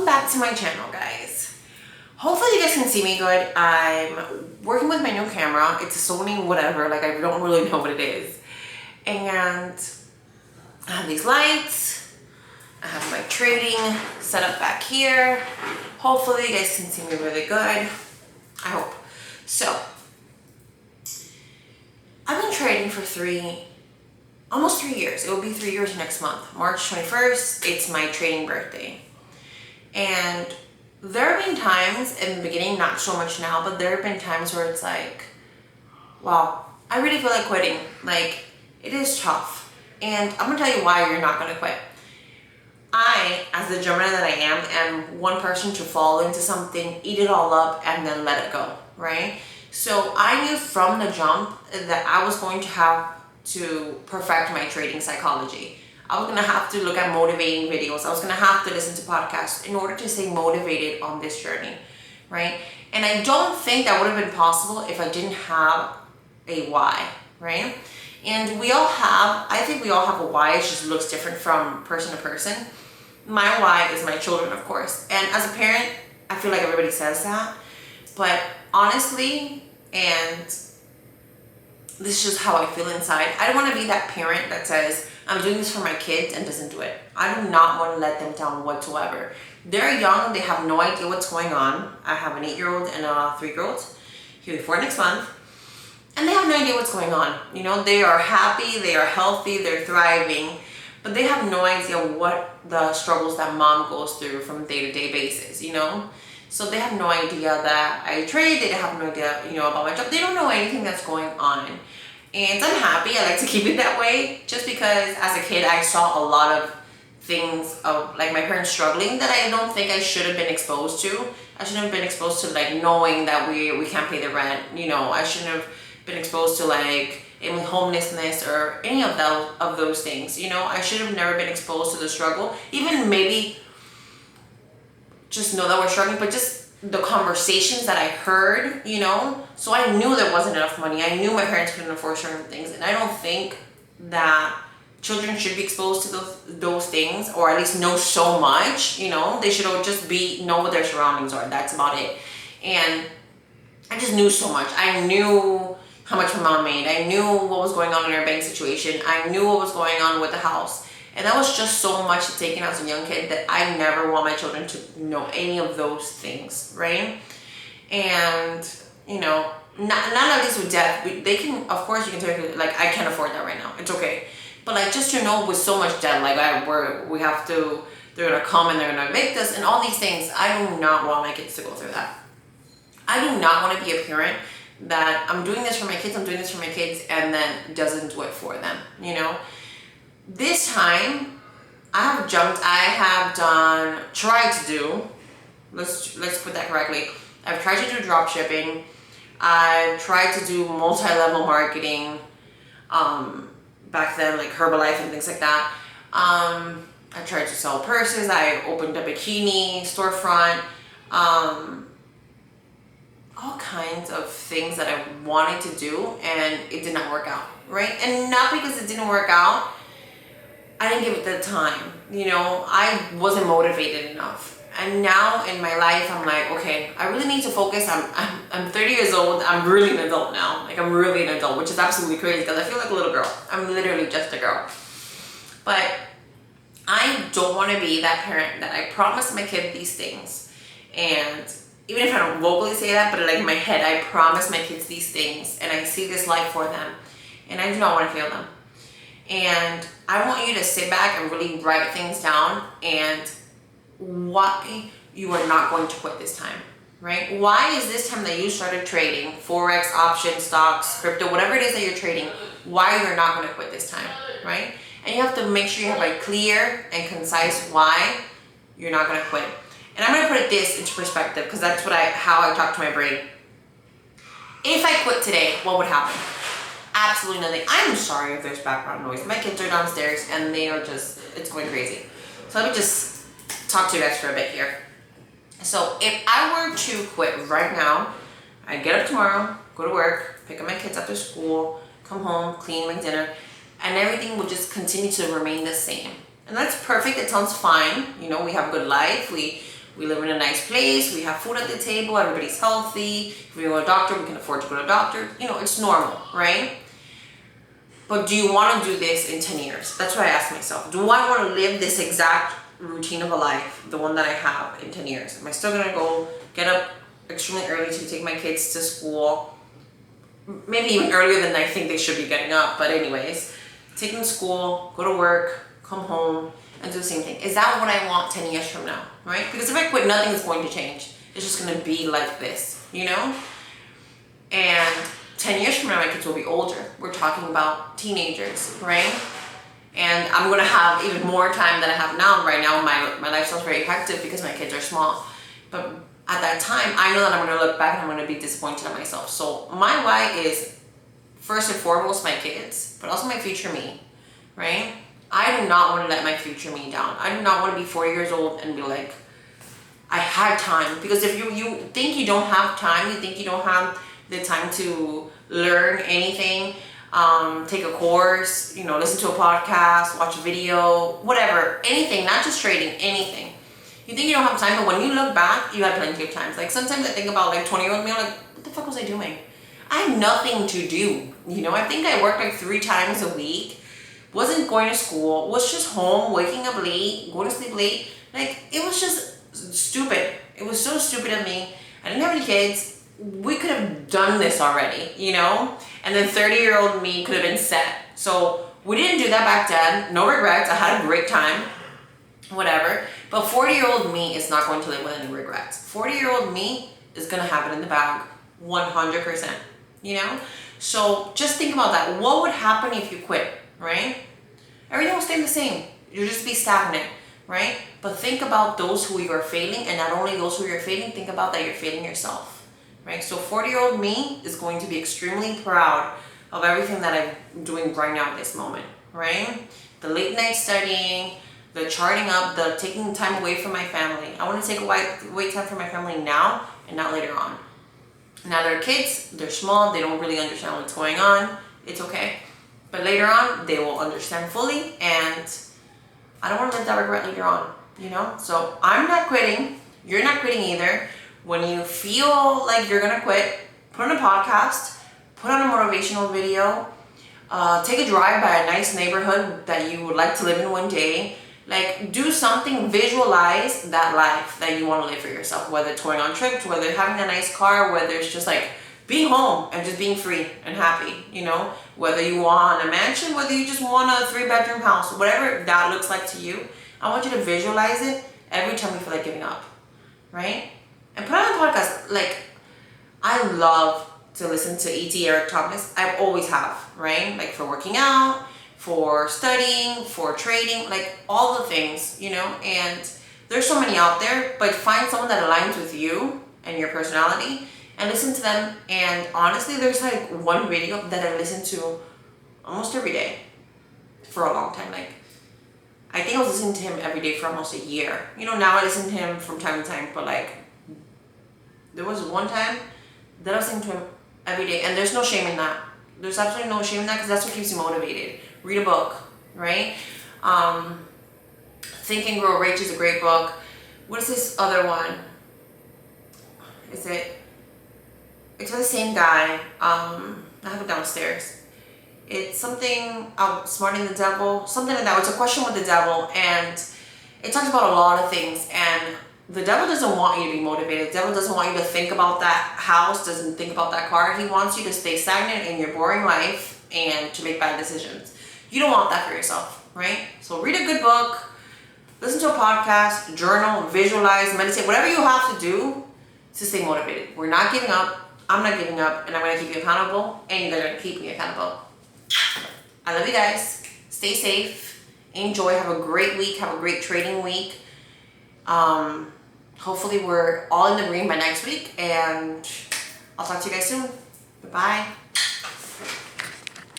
Welcome back to my channel, guys. Hopefully you guys can see me good. I'm working with my new camera. It's a Sony whatever, like I don't really know what it is. And I have these lights. I have my trading set up back here. Hopefully you guys can see me really good. I hope. So, I've been trading for almost 3 years. It will be 3 years next month. March 21st, it's my trading birthday. And there have been times in the beginning, not so much now, but there have been times where it's like, wow, I really feel like quitting. Like, it is tough. And I'm gonna tell you why you're not gonna quit. I, as the Gemini that I am one person to fall into something, eat it all up, and then let it go, right? So I knew from the jump that I was going to have to perfect my trading psychology. I was gonna have to look at motivating videos. I was gonna have to listen to podcasts in order to stay motivated on this journey, right? And I don't think that would have been possible if I didn't have a why, right? And I think we all have a why. It just looks different from person to person. My why is my children, of course. And as a parent, I feel like everybody says that. But honestly, and this is just how I feel inside, I don't want to be that parent that says, I'm doing this for my kids and doesn't do it. I do not want to let them down whatsoever. They're young, they have no idea what's going on. I have an 8-year-old and a 3-year-old. He'll be 4 next month. And they have no idea what's going on. You know, they are happy, they are healthy, they're thriving, but they have no idea what the struggles that mom goes through from day-to-day basis, you know? So they have no idea that I trade, they have no idea, about my job. They don't know anything that's going on. And I'm happy, I like to keep it that way, just because as a kid I saw a lot of things of like my parents struggling that I don't think I should have been exposed to. I shouldn't have been exposed to like knowing that we can't pay the rent, I shouldn't have been exposed to like homelessness or any of those things, I should have never been exposed to the struggle, even maybe just know that we're struggling, but just the conversations that I heard, so I knew there wasn't enough money. I knew my parents couldn't afford certain things, and I don't think that children should be exposed to those things, or at least know so much, they should just know what their surroundings are. That's about it. And I just knew so much. I knew how much my mom made. I knew what was going on in her bank situation. I knew what was going on with the house. And that was just so much to take in as a young kid that I never want my children to know any of those things, right? And, none of these with debt. They can, of course, you can take, like, I can't afford that right now. It's okay. But, like, just to know with so much debt, like, they're going to come and they're going to evict us and all these things, I do not want my kids to go through that. I do not want to be a parent that I'm doing this for my kids, and then doesn't do it for them, This time, I have tried to do, let's put that correctly, I've tried to do drop shipping, I've tried to do multi-level marketing, back then, like Herbalife and things like that. I tried to sell purses, I opened a bikini storefront, all kinds of things that I wanted to do, and it did not work out, right? And not because it didn't work out, I didn't give it the time, I wasn't motivated enough. And now in my life, I'm like, okay, I really need to focus. I'm 30 years old. I'm really an adult now. Like, I'm really an adult, which is absolutely crazy because I feel like a little girl. I'm literally just a girl. But I don't want to be that parent that I promised my kid these things. And even if I don't vocally say that, but like in my head, I promise my kids these things and I see this life for them. And I do not want to fail them. And I want you to sit back and really write things down and why you are not going to quit this time, right? Why is this time that you started trading, Forex, options, stocks, crypto, whatever it is that you're trading, why you're not going to quit this time, right? And you have to make sure you have a clear and concise why you're not going to quit. And I'm going to put this into perspective because that's how I talk to my brain. If I quit today, what would happen? Absolutely nothing. I'm sorry if there's background noise. My kids are downstairs and they are it's going crazy. So let me just talk to you guys for a bit here. So if I were to quit right now, I'd get up tomorrow, go to work, pick up my kids after school, come home, clean, make dinner, and everything would just continue to remain the same. And that's perfect. It sounds fine. We have a good life. We live in a nice place. We have food at the table. Everybody's healthy. If we go to a doctor, we can afford to go to a doctor. You know, it's normal, right? But do you want to do this in 10 years? That's what I ask myself. Do I want to live this exact routine of a life, the one that I have in 10 years? Am I still going to go get up extremely early to take my kids to school? Maybe even earlier than I think they should be getting up. But anyways, take them to school, go to work, come home, and do the same thing. Is that what I want 10 years from now, right? Because if I quit, nothing is going to change. It's just going to be like this, you know? And 10 years from now, my kids will be older. We're talking about teenagers, right? And I'm going to have even more time than I have now. Right now, my lifestyle's very hectic because my kids are small. But at that time, I know that I'm going to look back and I'm going to be disappointed in myself. So my why is, first and foremost, my kids, but also my future me, right? I do not want to let my future me down. I do not want to be 40 years old and be like, I had time. Because if you think you don't have time, you think you don't have the time to learn anything, take a course, you know, listen to a podcast, watch a video, whatever, anything, not just trading, anything. You think you don't have time, but when you look back, you had plenty of times. Like sometimes I think about like 20-year-old me, I'm like, what the fuck was I doing? I had nothing to do. You know, I think I worked like 3 times a week, wasn't going to school, was just home, waking up late, going to sleep late. Like it was just stupid. It was so stupid of me. I didn't have any kids. We could have done this already, you know? And then 30-year-old me could have been set. So we didn't do that back then. No regrets. I had a great time. Whatever. But 40-year-old me is not going to live with any regrets. 40-year-old me is going to have it in the bag. 100%. You know? So just think about that. What would happen if you quit, right? Everything will stay the same. You'll just be stagnant, right? But think about those who you are failing. And not only those who you're failing, think about that you're failing yourself. Right? So 40-year-old me is going to be extremely proud of everything that I'm doing right now at this moment, right? The late night studying, the charting up, the taking time away from my family. I want to take away time from my family now and not later on. Now they're kids, they're small, they don't really understand what's going on. It's okay. But later on, they will understand fully, and I don't want to live that regret later on, you know? So I'm not quitting. You're not quitting either. When you feel like you're gonna quit, put on a podcast, put on a motivational video, take a drive by a nice neighborhood that you would like to live in one day. Like, do something, visualize that life that you want to live for yourself, whether it's going on trips, whether it's having a nice car, whether it's just like being home and just being free and happy, you know, whether you want a mansion, whether you just want a 3-bedroom house, whatever that looks like to you. I want you to visualize it every time you feel like giving up, right? And put on a podcast. Like, I love to listen to E.T. Eric Thomas. I always have, right? Like for working out, for studying, for trading, like all the things, you know? And there's so many out there, but find someone that aligns with you and your personality and listen to them. And honestly, there's like one video that I listen to almost every day for a long time. Like, I think I was listening to him every day for almost a year. You know, now I listen to him from time to time, but like, there was one time that I was listening to him every day, and there's no shame in that. There's absolutely no shame in that, because that's what keeps you motivated. Read a book, right? Think and Grow Rich is a great book. What is this other one? It's by the same guy. I have it downstairs. It's something, Outsmarting the Devil, something like that. It's a question with the devil, and it talks about a lot of things. And the devil doesn't want you to be motivated. The devil doesn't want you to think about that house, doesn't think about that car. He wants you to stay stagnant in your boring life and to make bad decisions. You don't want that for yourself, right? So read a good book, listen to a podcast, journal, visualize, meditate, whatever you have to do to stay motivated. We're not giving up. I'm not giving up, and I'm going to keep you accountable, and you're going to keep me accountable. I love you guys. Stay safe. Enjoy. Have a great week. Have a great trading week. Hopefully we're all in the green by next week, and I'll talk to you guys soon. Bye-bye.